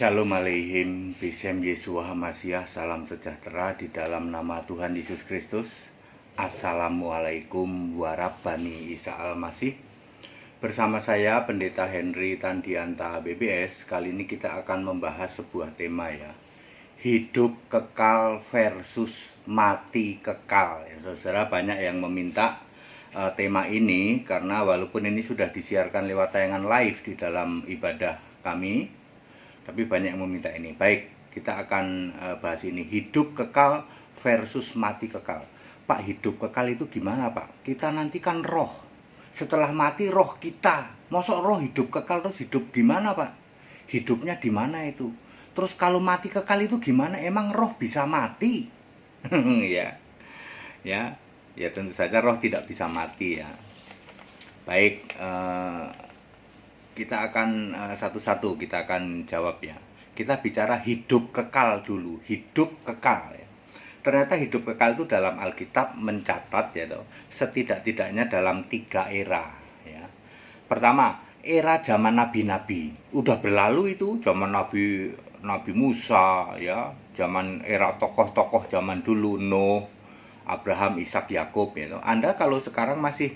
Shalom Aleihim, Bisem Yeshua Hamasyah, salam sejahtera di dalam nama Tuhan Yesus Kristus. Assalamualaikum warahmatullahi Isa Al-Masih. Bersama saya Pendeta Henry Tandianta BBS. Kali ini kita akan membahas sebuah tema ya, hidup kekal versus mati kekal ya, saudara. Banyak yang meminta tema ini karena walaupun ini sudah disiarkan lewat tayangan live di dalam ibadah kami, tapi banyak yang meminta ini. Baik, kita akan bahas ini, hidup kekal versus mati kekal. Pak, hidup kekal itu gimana Pak? Kita nanti kan roh, setelah mati roh kita. Masa roh hidup kekal terus hidup gimana Pak? Hidupnya di mana itu? Terus kalau mati kekal itu gimana? Emang roh bisa mati? Ya tentu saja roh tidak bisa mati ya. Baik, kita akan satu-satu kita akan jawab ya. Kita bicara hidup kekal dulu, hidup kekal ya. Ternyata hidup kekal itu dalam Alkitab mencatat ya, setidak-tidaknya dalam 3 era ya. Pertama, era zaman nabi-nabi. Udah berlalu itu, zaman Nabi Musa ya, zaman era tokoh-tokoh zaman dulu, Nuh, Abraham, Ishak, Yakub ya. Anda kalau sekarang masih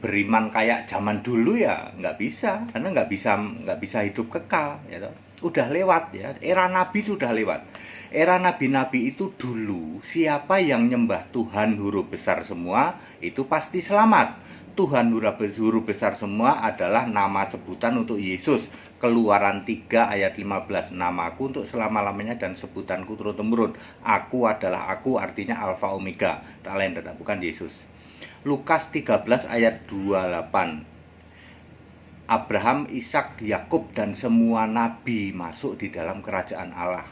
beriman kayak zaman dulu ya nggak bisa, karena nggak bisa hidup kekal ya. Udah lewat ya, era nabi sudah lewat. Era nabi-nabi itu dulu, siapa yang nyembah Tuhan huruf besar semua itu pasti selamat. Tuhan huruf besar semua adalah nama sebutan untuk Yesus. Keluaran 3 ayat 15, namaku untuk selama-lamanya dan sebutanku turun-temurun. Aku adalah aku, artinya Alfa Omega, tak lain dan tak bukan Yesus. Lukas 13 ayat 28, Abraham, Ishak, Yakub dan semua nabi masuk di dalam kerajaan Allah.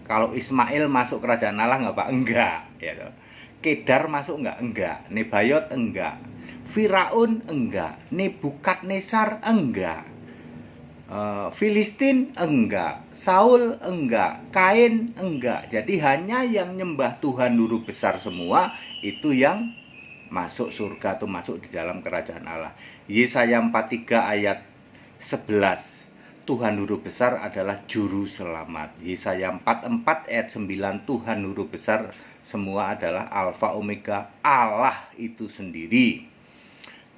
Kalau Ismail masuk kerajaan Allah nggak Pak? Enggak ya. Kedar masuk nggak? Enggak. Nebayot enggak. Firaun enggak. Nebukadnezar enggak. Filistin enggak, Saul enggak, Kain enggak. Jadi hanya yang nyembah Tuhan huruf besar semua itu yang masuk surga atau masuk di dalam kerajaan Allah. Yesaya 43 ayat 11, Tuhan huruf besar adalah juru selamat. Yesaya 44 ayat 9, Tuhan huruf besar semua adalah Alfa Omega, Allah itu sendiri.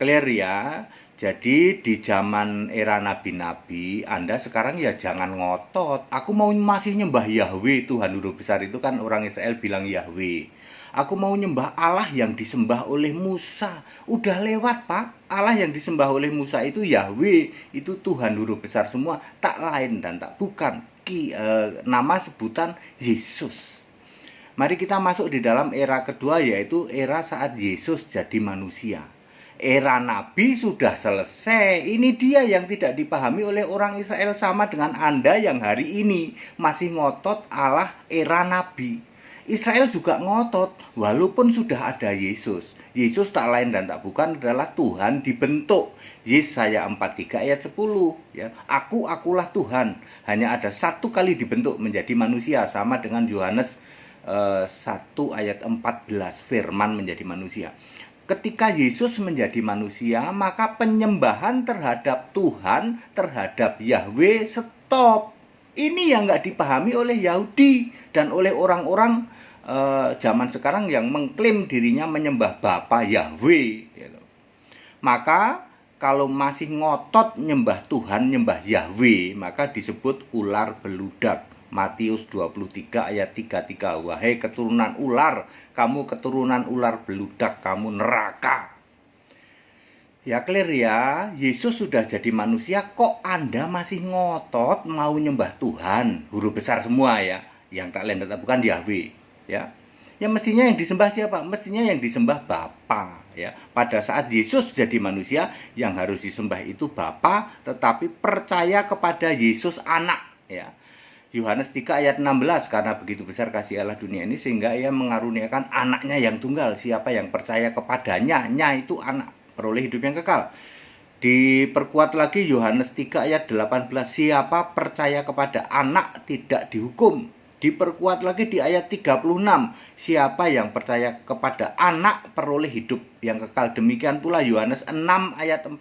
Clear ya? Jadi di zaman era nabi-nabi, Anda sekarang ya jangan ngotot. Aku mau masih nyembah Yahweh, Tuhan huruf besar itu kan orang Israel bilang Yahweh. Aku mau nyembah Allah yang disembah oleh Musa. Udah lewat Pak. Allah yang disembah oleh Musa itu Yahweh, itu Tuhan huruf besar semua, tak lain dan tak bukan. Nama sebutan Yesus. Mari kita masuk di dalam era kedua, yaitu era saat Yesus jadi manusia. Era Nabi sudah selesai. Ini dia yang tidak dipahami oleh orang Israel, sama dengan Anda yang hari ini masih ngotot Allah era Nabi. Israel juga ngotot walaupun sudah ada Yesus. Yesus tak lain dan tak bukan adalah Tuhan dibentuk. Yesaya 43 ayat 10 ya. Akulah Tuhan. Hanya ada satu kali dibentuk menjadi manusia, sama dengan Yohanes 1 ayat 14, firman menjadi manusia. Ketika Yesus menjadi manusia, maka penyembahan terhadap Tuhan, terhadap Yahweh stop. Ini yang nggak dipahami oleh Yahudi dan oleh orang-orang zaman sekarang yang mengklaim dirinya menyembah Bapa Yahweh. Maka kalau masih ngotot nyembah Tuhan, nyembah Yahweh, maka disebut ular beludak. Matius 23 ayat 33, wahai keturunan ular, kamu keturunan ular beludak, kamu neraka. Ya clear ya, Yesus sudah jadi manusia, kok Anda masih ngotot mau nyembah Tuhan huruf besar semua ya, yang tak lain tak bukan Yahweh ya. Ya mestinya yang disembah siapa? Mestinya yang disembah Bapa ya. Pada saat Yesus jadi manusia, yang harus disembah itu Bapa, tetapi percaya kepada Yesus anak ya. Yohanes 3 ayat 16, karena begitu besar kasih Allah dunia ini sehingga ia mengaruniakan anaknya yang tunggal. Siapa yang percaya kepadanya, itu anak, peroleh hidup yang kekal. Diperkuat lagi Yohanes 3 ayat 18, siapa percaya kepada anak tidak dihukum. Diperkuat lagi di ayat 36, siapa yang percaya kepada anak peroleh hidup yang kekal. Demikian pula Yohanes 6 ayat 40,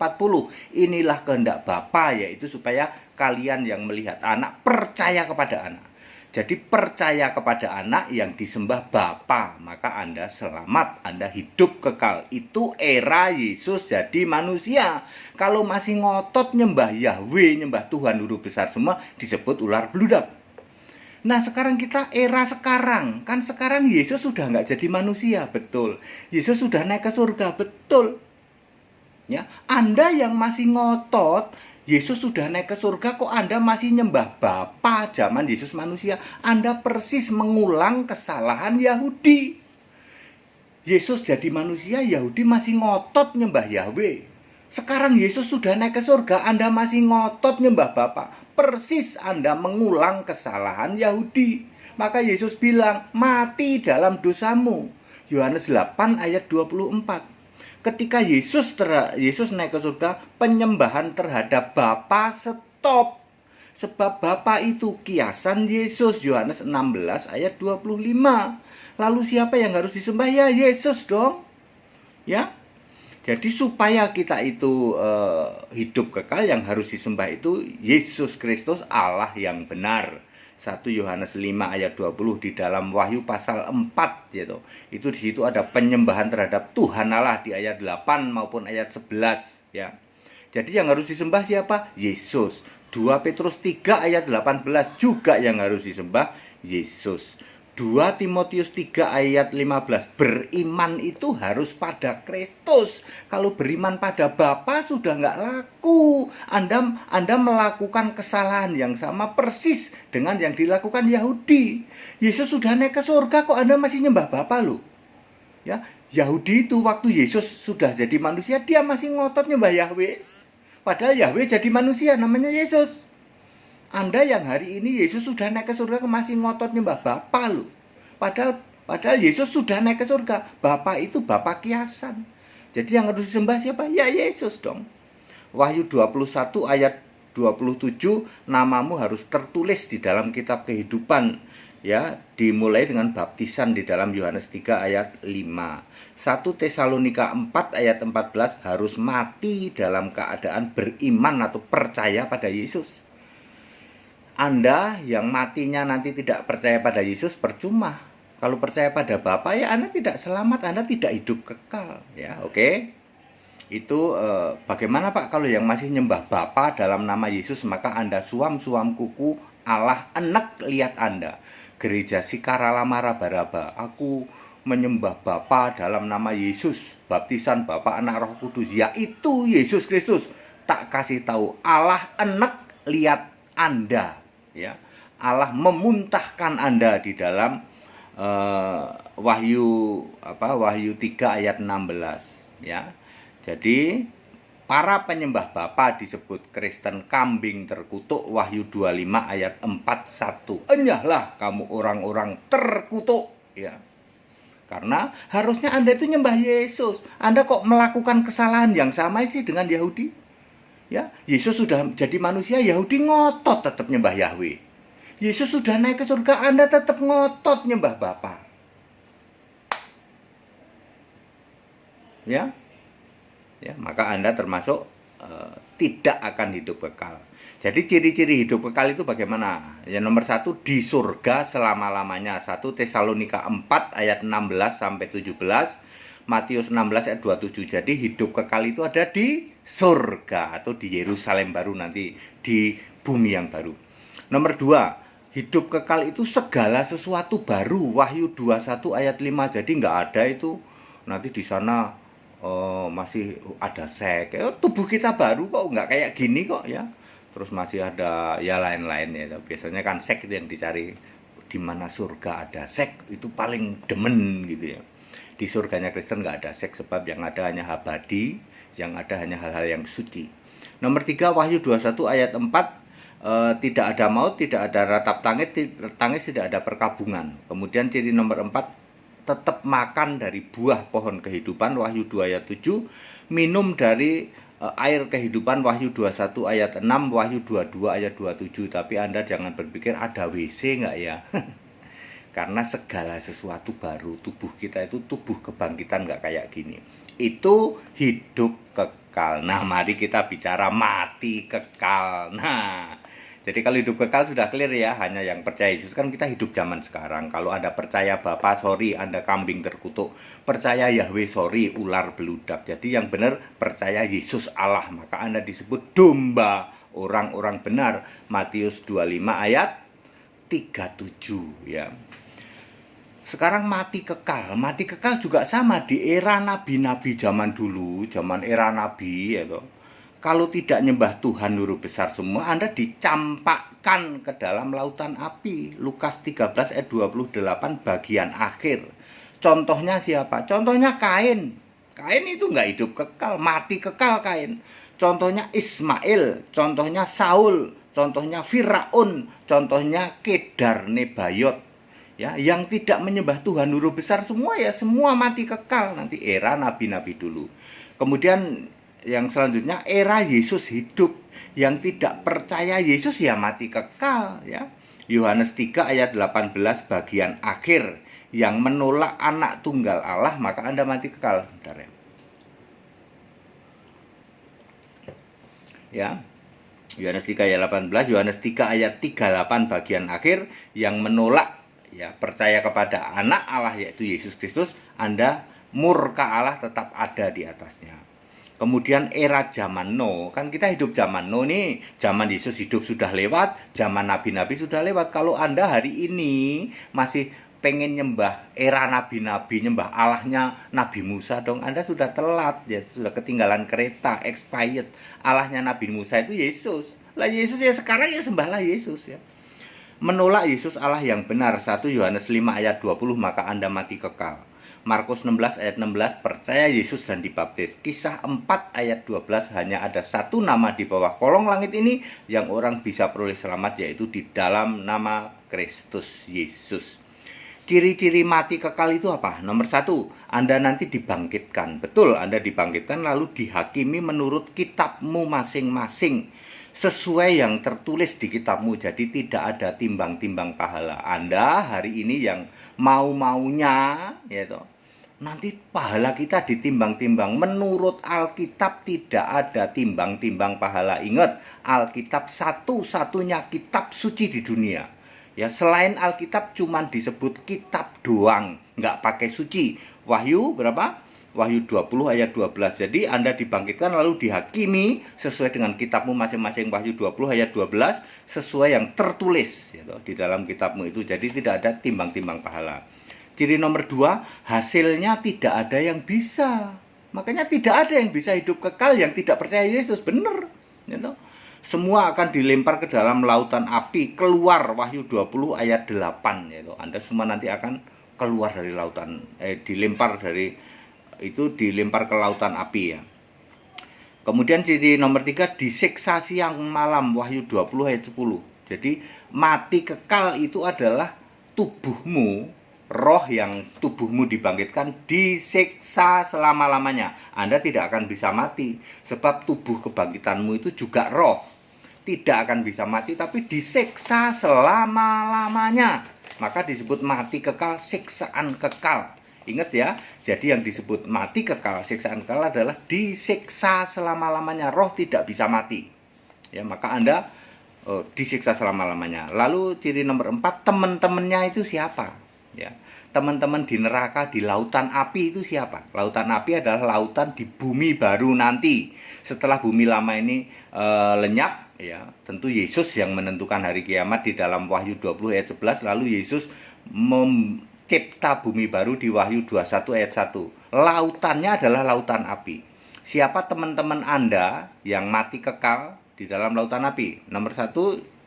inilah kehendak Bapa, yaitu supaya kalian yang melihat anak, percaya kepada anak. Jadi percaya kepada anak yang disembah Bapa, maka Anda selamat, Anda hidup kekal. Itu era Yesus jadi manusia. Kalau masih ngotot nyembah Yahweh, nyembah Tuhan Guru Besar semua, disebut ular beludak. Nah sekarang kita era sekarang, kan sekarang Yesus sudah nggak jadi manusia, betul. Yesus sudah naik ke surga, betul. Ya, Anda yang masih ngotot Yesus sudah naik ke surga, kok Anda masih nyembah Bapa zaman Yesus manusia? Anda persis mengulang kesalahan Yahudi. Yesus jadi manusia, Yahudi masih ngotot nyembah Yahweh. Sekarang Yesus sudah naik ke surga, Anda masih ngotot nyembah Bapa. Persis Anda mengulang kesalahan Yahudi. Maka Yesus bilang, mati dalam dosamu. Yohanes 8 ayat 24. Ketika Yesus naik ke surga, penyembahan terhadap Bapa stop. Sebab Bapa itu kiasan Yesus. Yohanes 16 ayat 25. Lalu siapa yang harus disembah? Ya Yesus dong. Ya. Jadi supaya kita itu hidup kekal, yang harus disembah itu Yesus Kristus, Allah yang benar. 1 Yohanes 5 ayat 20 di dalam Wahyu pasal 4 gitu. Itu di situ ada penyembahan terhadap Tuhan Allah di ayat 8 maupun ayat 11 ya. Jadi yang harus disembah siapa? Yesus. 2 Petrus 3 ayat 18 juga yang harus disembah Yesus. 2 Timotius 3 ayat 15, beriman itu harus pada Kristus. Kalau beriman pada Bapa sudah nggak laku. Anda melakukan kesalahan yang sama persis dengan yang dilakukan Yahudi. Yesus sudah naik ke surga, kok Anda masih nyembah Bapa loh. Ya, Yahudi itu waktu Yesus sudah jadi manusia, dia masih ngotot nyembah Yahweh. Padahal Yahweh jadi manusia, namanya Yesus. Anda yang hari ini Yesus sudah naik ke surga masih ngotot nyembah Bapa loh. Padahal Yesus sudah naik ke surga. Bapa itu Bapa kiasan. Jadi yang harus disembah siapa? Ya Yesus dong. Wahyu 21 ayat 27, namamu harus tertulis di dalam kitab kehidupan. Ya, dimulai dengan baptisan di dalam Yohanes 3 ayat 5. 1 Tesalonika 4 ayat 14, harus mati dalam keadaan beriman atau percaya pada Yesus. Anda yang matinya nanti tidak percaya pada Yesus percuma. Kalau percaya pada Bapa ya Anda tidak selamat, Anda tidak hidup kekal. Ya, oke. Itu bagaimana Pak kalau yang masih nyembah Bapa dalam nama Yesus, maka Anda suam-suam kuku Allah enek lihat Anda. Gereja Sikaralama Raba-Raba, aku menyembah Bapa dalam nama Yesus, baptisan Bapa Anak Roh Kudus, yaitu Yesus Kristus. Tak kasih tahu Allah enek lihat Anda. Ya, Allah memuntahkan Anda di dalam Wahyu 3 ayat 16 ya. Jadi para penyembah Bapa disebut Kristen kambing terkutuk. Wahyu 25 ayat 41. Enyahlah kamu orang-orang terkutuk ya. Karena harusnya Anda itu nyembah Yesus. Anda kok melakukan kesalahan yang sama sih dengan Yahudi? Ya, Yesus sudah jadi manusia, Yahudi ngotot tetap nyembah Yahweh. Yesus sudah naik ke surga, Anda tetap ngotot nyembah Bapa. Ya, maka Anda termasuk tidak akan hidup kekal. Jadi ciri-ciri hidup kekal itu bagaimana? Yang nomor 1, di surga selama-lamanya. 1 Tesalonika 4 ayat 16 sampai 17. Matius 16 ayat 27. Jadi hidup kekal itu ada di surga atau di Yerusalem baru, nanti di bumi yang baru. Nomor 2, hidup kekal itu segala sesuatu baru. Wahyu 21 ayat 5. Jadi nggak ada itu nanti di sana masih ada seks. Tubuh kita baru kok, nggak kayak gini kok ya. Terus masih ada ya lain-lain ya. Biasanya kan seks itu yang dicari. Di mana surga ada seks itu paling demen gitu ya. Di surganya Kristen nggak ada seks, sebab yang ada hanya abadi, yang ada hanya hal-hal yang suci. Nomor 3, Wahyu 21 ayat 4, tidak ada maut, tidak ada ratap tangis, tidak ada perkabungan. Kemudian ciri nomor 4, tetap makan dari buah pohon kehidupan, Wahyu 2 ayat 7, minum dari air kehidupan, Wahyu 21 ayat 6, Wahyu 22 ayat 27. Tapi Anda jangan berpikir ada WC nggak ya? Karena segala sesuatu baru. Tubuh kita itu tubuh kebangkitan, nggak kayak gini. Itu hidup kekal. Nah, mari kita bicara mati kekal. Nah, Jadi kalau hidup kekal sudah clear ya, hanya yang percaya Yesus. Kan kita hidup zaman sekarang. Kalau Anda percaya Bapa, sorry, Anda kambing terkutuk. Percaya Yahweh, sorry, ular beludak. Jadi yang benar percaya Yesus Allah, maka Anda disebut domba orang-orang benar. Matius 25 ayat 37 ya. Sekarang mati kekal. Mati kekal juga sama di era nabi-nabi zaman dulu, zaman era nabi ya toh. Kalau tidak nyembah Tuhan huruf besar semua, Anda dicampakkan ke dalam lautan api. Lukas 13 ayat 28 bagian akhir. Contohnya siapa? Contohnya Kain. Kain itu nggak hidup kekal, mati kekal Kain. Contohnya Ismail, contohnya Saul, contohnya Firaun, contohnya Kedar Nebayot. Ya, yang tidak menyembah Tuhan huruf besar semua ya semua mati kekal. Nanti era nabi-nabi dulu. Kemudian yang selanjutnya era Yesus hidup, yang tidak percaya Yesus ya mati kekal ya. Yohanes 3 ayat 18 bagian akhir, yang menolak anak tunggal Allah maka Anda mati kekal. Bentar ya. Ya. Yohanes 3 ayat 18, Yohanes 3 ayat 38 bagian akhir, yang menolak ya percaya kepada anak Allah yaitu Yesus Kristus, Anda murka Allah tetap ada di atasnya. Kemudian era zaman No, kan kita hidup zaman No nih, zaman Yesus hidup sudah lewat, zaman nabi-nabi sudah lewat. Kalau Anda hari ini masih pengen nyembah era nabi-nabi, nyembah Allahnya Nabi Musa dong, Anda sudah telat ya, sudah ketinggalan kereta, expired. Allahnya Nabi Musa itu Yesus. Lah Yesus ya sekarang ya sembahlah Yesus ya. Menolak Yesus Allah yang benar, 1 Yohanes 5 ayat 20, maka Anda mati kekal. Markus 16 ayat 16, percaya Yesus dan dibaptis. Kisah 4 ayat 12, hanya ada satu nama di bawah kolong langit ini yang orang bisa peroleh selamat, yaitu di dalam nama Kristus Yesus. Ciri-ciri mati kekal itu apa? Nomor 1, Anda nanti dibangkitkan. Betul, Anda dibangkitkan lalu dihakimi menurut kitabmu masing-masing, sesuai yang tertulis di kitabmu. Jadi tidak ada timbang-timbang pahala. Anda hari ini yang mau-maunya ya toh, nanti pahala kita ditimbang-timbang. Menurut Alkitab tidak ada timbang-timbang pahala. Ingat, Alkitab satu-satunya kitab suci di dunia. Ya, selain Alkitab cuman disebut kitab doang, nggak pakai suci. Wahyu berapa? Wahyu 20 ayat 12. Jadi Anda dibangkitkan lalu dihakimi sesuai dengan kitabmu masing-masing. Wahyu 20 ayat 12 sesuai yang tertulis ya, di dalam kitabmu itu. Jadi tidak ada timbang-timbang pahala. Ciri nomor 2, hasilnya tidak ada yang bisa. Makanya tidak ada yang bisa hidup kekal yang tidak percaya Yesus. Benar ya, semua akan dilempar ke dalam lautan api. Keluar Wahyu 20 ayat 8 ya, Anda semua nanti akan keluar dari lautan, dilempar ke lautan api ya. Kemudian ciri nomor 3, disiksa siang malam, Wahyu 20 ayat 10. Jadi mati kekal itu adalah tubuhmu, roh yang tubuhmu dibangkitkan disiksa selama-lamanya. Anda tidak akan bisa mati, sebab tubuh kebangkitanmu itu juga roh. Tidak akan bisa mati, tapi disiksa selama-lamanya. Maka disebut mati kekal, siksaan kekal. Ingat ya, jadi yang disebut mati kekal, siksaan kekal adalah disiksa selama-lamanya. Roh tidak bisa mati. Ya, maka Anda disiksa selama-lamanya. Lalu ciri nomor 4, teman-temannya itu siapa? Ya, teman-teman di neraka, di lautan api itu siapa? Lautan api adalah lautan di bumi baru nanti. Setelah bumi lama ini lenyap, ya, tentu Yesus yang menentukan hari kiamat di dalam Wahyu 20 ayat 11. Lalu Yesus mencipta bumi baru di Wahyu 21 ayat 1. Lautannya adalah lautan api. Siapa teman-teman Anda yang mati kekal di dalam lautan api? Nomor 1,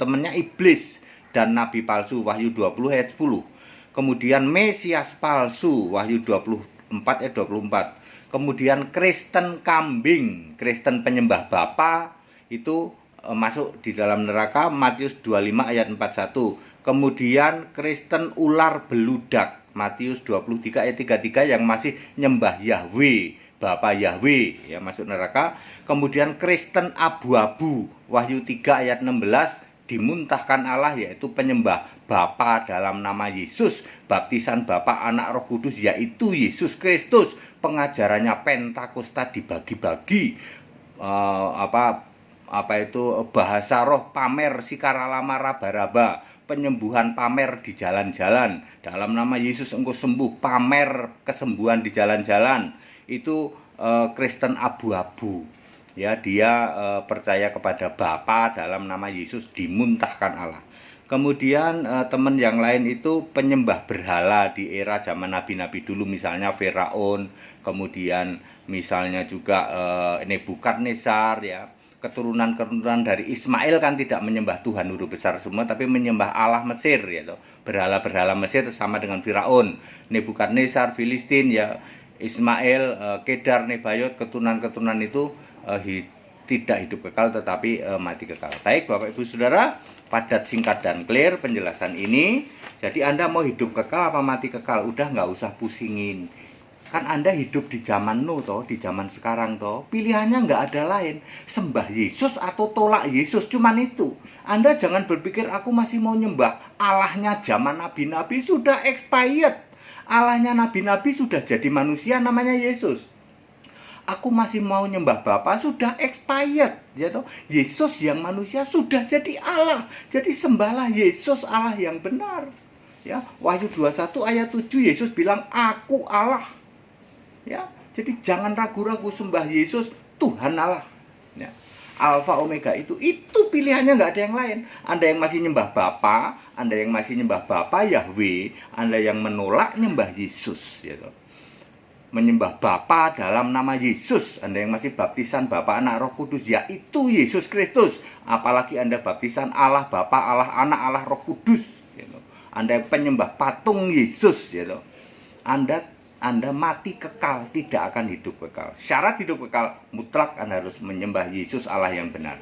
temannya iblis dan nabi palsu, Wahyu 20 ayat 10. Kemudian Mesias palsu, Wahyu 24 ayat 24. Kemudian Kristen kambing, Kristen penyembah Bapa itu masuk di dalam neraka, Matius 25 ayat 41. Kemudian Kristen ular beludak, Matius 23 ayat 33, yang masih nyembah Yahweh, Bapa Yahweh, ya, masuk neraka. Kemudian Kristen abu-abu, Wahyu 3 ayat 16, dimuntahkan Allah, yaitu penyembah Bapa dalam nama Yesus, baptisan Bapa, Anak, Roh Kudus, yaitu Yesus Kristus. Pengajarannya Pentakosta dibagi-bagi, bahasa roh pamer sikaralama raba-raba, penyembuhan pamer di jalan-jalan. Dalam nama Yesus engkau sembuh, pamer kesembuhan di jalan-jalan. Itu Kristen abu-abu. Ya, dia percaya kepada Bapa dalam nama Yesus dimuntahkan Allah. Kemudian teman yang lain itu penyembah berhala di era zaman nabi-nabi dulu, misalnya Firaun, kemudian misalnya juga Nebukadnezar, ya. Keturunan-keturunan dari Ismail kan tidak menyembah Tuhan Guru besar semua, tapi menyembah Allah Mesir, ya. Berhala-berhala Mesir sama dengan Firaun, Nebukadnezar, Filistin, ya. Ismail, Kedar, Nebayot, keturunan-keturunan itu tidak hidup kekal tetapi mati kekal. Baik Bapak Ibu Saudara, padat, singkat, dan clear penjelasan ini. Jadi Anda mau hidup kekal apa mati kekal, udah nggak usah pusingin. Kan Anda hidup di zaman toh, di zaman sekarang toh, pilihannya nggak ada lain, sembah Yesus atau tolak Yesus, cuman itu. Anda jangan berpikir aku masih mau nyembah Allahnya zaman nabi-nabi, sudah expired. Allahnya nabi-nabi sudah jadi manusia namanya Yesus. Aku masih mau nyembah Bapa, sudah expired, ya toh. Yesus yang manusia sudah jadi Allah. Jadi sembahlah Yesus Allah yang benar. Ya, Wahyu 21 ayat 7 Yesus bilang aku Allah. Ya, jadi jangan ragu-ragu, sembah Yesus Tuhan Allah. Ya. Alfa Omega itu pilihannya, nggak ada yang lain. Anda yang masih nyembah Bapa, Anda yang masih nyembah Bapa Yahweh, Anda yang menolak nyembah Yesus, ya toh. Menyembah Bapa dalam nama Yesus. Anda yang masih baptisan Bapa, Anak, Roh Kudus, yaitu Yesus Kristus. Apalagi Anda baptisan Allah Bapa, Allah Anak, Allah Roh Kudus, gitu. Anda yang penyembah patung Yesus, gitu. Anda mati kekal, tidak akan hidup kekal. Syarat hidup kekal mutlak Anda harus menyembah Yesus Allah yang benar.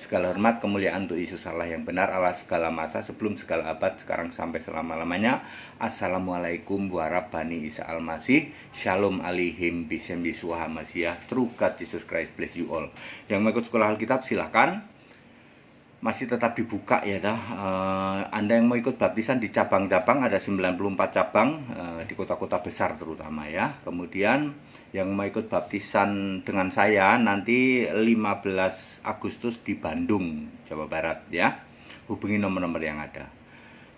Segala hormat kemuliaan untuk Yesus Allah yang benar, Allah segala masa, sebelum segala abad, sekarang sampai selama-lamanya. Assalamualaikum warahmatullahi Isa Al-Masih. Shalom alihim bisem Yeshua HaMashiach. True God Jesus Christ bless you all. Yang mau ikut sekolah Alkitab silahkan. Masih tetap dibuka, ya dah. Anda yang mau ikut baptisan di cabang-cabang, ada 94 cabang di kota-kota besar terutama, ya. Kemudian yang mau ikut baptisan dengan saya nanti 15 Agustus di Bandung, Jawa Barat, ya. Hubungi nomor-nomor yang ada.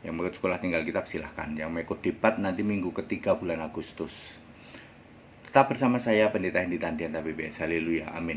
Yang mau ikut sekolah tinggal kitab silahkan. Yang mau ikut debat nanti minggu ketiga bulan Agustus. Tetap bersama saya Pendeta Hendy Tandian PBS. Haleluya, amin.